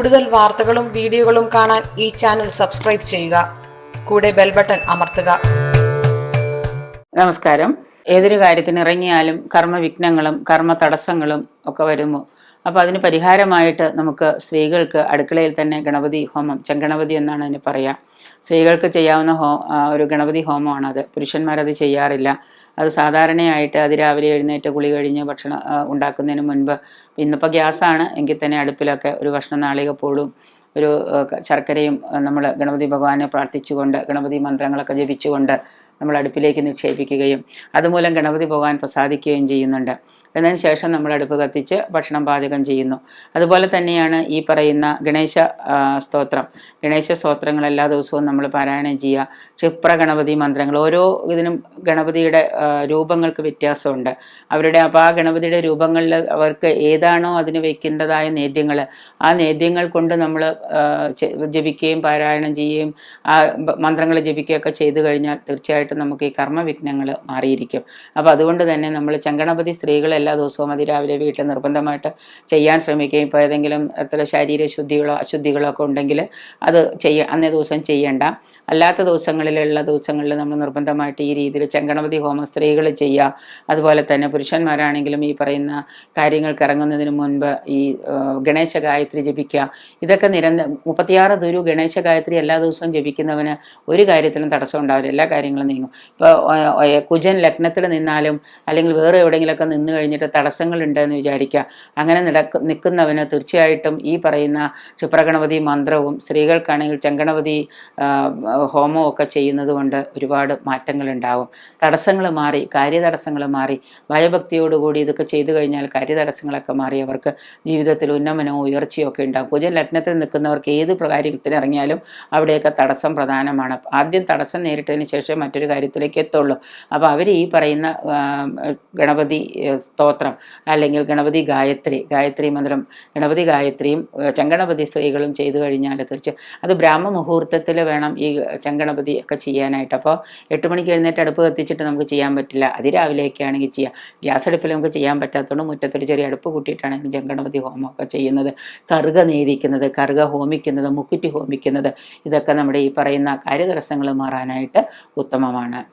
കൂടുതൽ വാർത്തകളും വീഡിയോകളും കാണാൻ ഈ ചാനൽ സബ്സ്ക്രൈബ് ചെയ്യുക. കൂടെ ബെൽ ബട്ടൺ അമർത്തുക. നമസ്കാരം. ഏതൊരു കാര്യത്തിന് ഇറങ്ങിയാലും കർമ്മവിഘ്നങ്ങളും കർമ്മ തടസ്സങ്ങളും ഒക്കെ വരുമോ? അപ്പോൾ അതിന് പരിഹാരമായിട്ട് നമുക്ക് സ്ത്രീകൾക്ക് അടുക്കളയിൽ തന്നെ ഗണപതി ഹോമം, ചെങ്കണപതി എന്നാണ് അതിന് പറയുക. സ്ത്രീകൾക്ക് ചെയ്യാവുന്ന ഒരു ഗണപതി ഹോമമാണത്. പുരുഷന്മാരത് ചെയ്യാറില്ല. അത് സാധാരണയായിട്ട് അതിരാവിലെ എഴുന്നേറ്റ് കുളി കഴിഞ്ഞ് ഭക്ഷണം ഉണ്ടാക്കുന്നതിന് മുൻപ്, ഇന്നിപ്പോൾ ഗ്യാസാണ് എങ്കിൽ തന്നെ അടുപ്പിലൊക്കെ ഒരു കഷ്ണം നാളികപ്പൂളും ഒരു ശർക്കരയും നമ്മൾ ഗണപതി ഭഗവാനെ പ്രാർത്ഥിച്ചുകൊണ്ട് ഗണപതി മന്ത്രങ്ങളൊക്കെ ജപിച്ചുകൊണ്ട് നമ്മൾ അടുപ്പിലേക്ക് നിക്ഷേപിക്കുകയും അതുമൂലം ഗണപതി ഭഗവാൻ പ്രസാദിക്കുകയും ചെയ്യുന്നുണ്ട്. എന്നതിന് ശേഷം നമ്മൾ അടുപ്പ് കത്തിച്ച് ഭക്ഷണം പാചകം ചെയ്യുന്നു. അതുപോലെ തന്നെയാണ് ഈ പറയുന്ന ഗണേശ സ്തോത്രം. ഗണേശ സ്തോത്രങ്ങൾ എല്ലാ ദിവസവും നമ്മൾ പാരായണം ചെയ്യുക. ക്ഷിപ്ര ഗണപതി മന്ത്രങ്ങൾ, ഓരോ ഇതിനും ഗണപതിയുടെ രൂപങ്ങൾക്ക് വ്യത്യാസമുണ്ട്. അപ്പോൾ ആ ഗണപതിയുടെ രൂപങ്ങളിൽ അവർക്ക് ഏതാണോ അതിന് വയ്ക്കേണ്ടതായ നേദ്യങ്ങൾ, ആ നേദ്യങ്ങൾ കൊണ്ട് നമ്മൾ ജപിക്കുകയും പാരായണം ചെയ്യുകയും ആ മന്ത്രങ്ങൾ ജപിക്കുകയൊക്കെ ചെയ്തു കഴിഞ്ഞാൽ തീർച്ചയായിട്ടും നമുക്ക് ഈ കർമ്മവിഘ്നങ്ങൾ മാറിയിരിക്കും. അപ്പോൾ അതുകൊണ്ട് തന്നെ നമ്മൾ ചെങ്കണപതി സ്ത്രീകൾ എല്ലാ ദിവസവും അതിരാവിലെ വീട്ടിൽ നിർബന്ധമായിട്ട് ചെയ്യാൻ ശ്രമിക്കുകയും, ഇപ്പോൾ ഏതെങ്കിലും അത്ര ശരീരശുദ്ധികളോ അശുദ്ധികളോ ഒക്കെ ഉണ്ടെങ്കിൽ അത് അന്നേ ദിവസം ചെയ്യേണ്ട. അല്ലാത്ത ദിവസങ്ങളിൽ നമ്മൾ നിർബന്ധമായിട്ട് ഈ രീതിയിൽ ചെങ്കണപതി ഹോമം സ്ത്രീകൾ ചെയ്യുക. അതുപോലെ തന്നെ പുരുഷന്മാരാണെങ്കിലും ഈ പറയുന്ന കാര്യങ്ങൾക്ക് ഇറങ്ങുന്നതിന് മുൻപ് ഈ ഗണേശ ഗായത്രി ജപിക്കുക. ഇതൊക്കെ 36 ദുരു ഗണേശ ഗായത്രി എല്ലാ ദിവസവും ജപിക്കുന്നവന് ഒരു കാര്യത്തിലും തടസ്സം ഉണ്ടാവില്ല, എല്ലാ കാര്യങ്ങളും നീങ്ങും. ഇപ്പോൾ കുജൻ ലഗ്നത്തിൽ നിന്നാലും അല്ലെങ്കിൽ വേറെ എവിടെയെങ്കിലുമൊക്കെ നിന്ന് കഴിഞ്ഞിട്ട് തടസ്സങ്ങളുണ്ട് എന്ന് വിചാരിക്കുക. അങ്ങനെ നിൽക്കുന്നവന് തീർച്ചയായിട്ടും ഈ പറയുന്ന ക്ഷിപ്രഗണപതി മന്ത്രവും സ്ത്രീകൾക്കാണെങ്കിൽ ചെങ്കണപതി ഹോമവും ഒക്കെ ചെയ്യുന്നത് കൊണ്ട് ഒരുപാട് മാറ്റങ്ങളുണ്ടാവും. തടസ്സങ്ങൾ മാറി, കാര്യതടസ്സങ്ങൾ മാറി, ഭയഭക്തിയോടുകൂടി ഇതൊക്കെ ചെയ്തു കഴിഞ്ഞാൽ കാര്യതടസ്സങ്ങളൊക്കെ മാറി അവർക്ക് ജീവിതത്തിൽ ഉന്നമനവും ഉയർച്ചയും ഒക്കെ ഉണ്ടാകും. കുജൻ ലഗ്നത്തിൽ നിൽക്കുന്നവർക്ക് ഏത് കാര്യത്തിന് ഇറങ്ങിയാലും അവിടെയൊക്കെ തടസ്സം പ്രധാനമാണ്. ആദ്യം തടസ്സം നേരിട്ടതിന് ശേഷം മറ്റൊരു കാര്യത്തിലേക്ക് എത്തുള്ളൂ. അപ്പോൾ അവർ ഈ പറയുന്ന ഗണപതി സ്തോത്രം അല്ലെങ്കിൽ ഗണപതി ഗായത്രി മന്ത്രം, ഗണപതി ഗായത്രിയും ചെങ്കണപതി സ്ത്രീകളും ചെയ്തു കഴിഞ്ഞാൽ തീർച്ചയായും അത് ബ്രാഹ്മ മുഹൂർത്തത്തിൽ വേണം ഈ ചെങ്കണപതി ഒക്കെ ചെയ്യാനായിട്ട്. അപ്പോൾ 8 മണിക്ക് എഴുന്നേറ്റ് അടുപ്പ് കത്തിച്ചിട്ട് നമുക്ക് ചെയ്യാൻ പറ്റില്ല. അതിരാവിലെയൊക്കെ ആണെങ്കിൽ ചെയ്യാം. ഗ്യാസ് അടുപ്പിൽ നമുക്ക് ചെയ്യാൻ പറ്റാത്തതുകൊണ്ട് മുറ്റത്തൊരു ചെറിയ അടുപ്പ് കൂട്ടിയിട്ടാണ് ചെങ്കണപതി ഹോമമൊക്കെ ചെയ്യുന്നത്. കറുക നേദിക്കുന്നത്, കറുക ഹോമിക്കുന്നത്, മുക്കുറ്റി ഹോമിക്കുന്നത്, ഇതൊക്കെ നമ്മുടെ ഈ പറയുന്ന കാര്യതടസ്സങ്ങൾ മാറാനായിട്ട് ഉത്തമമാണ്.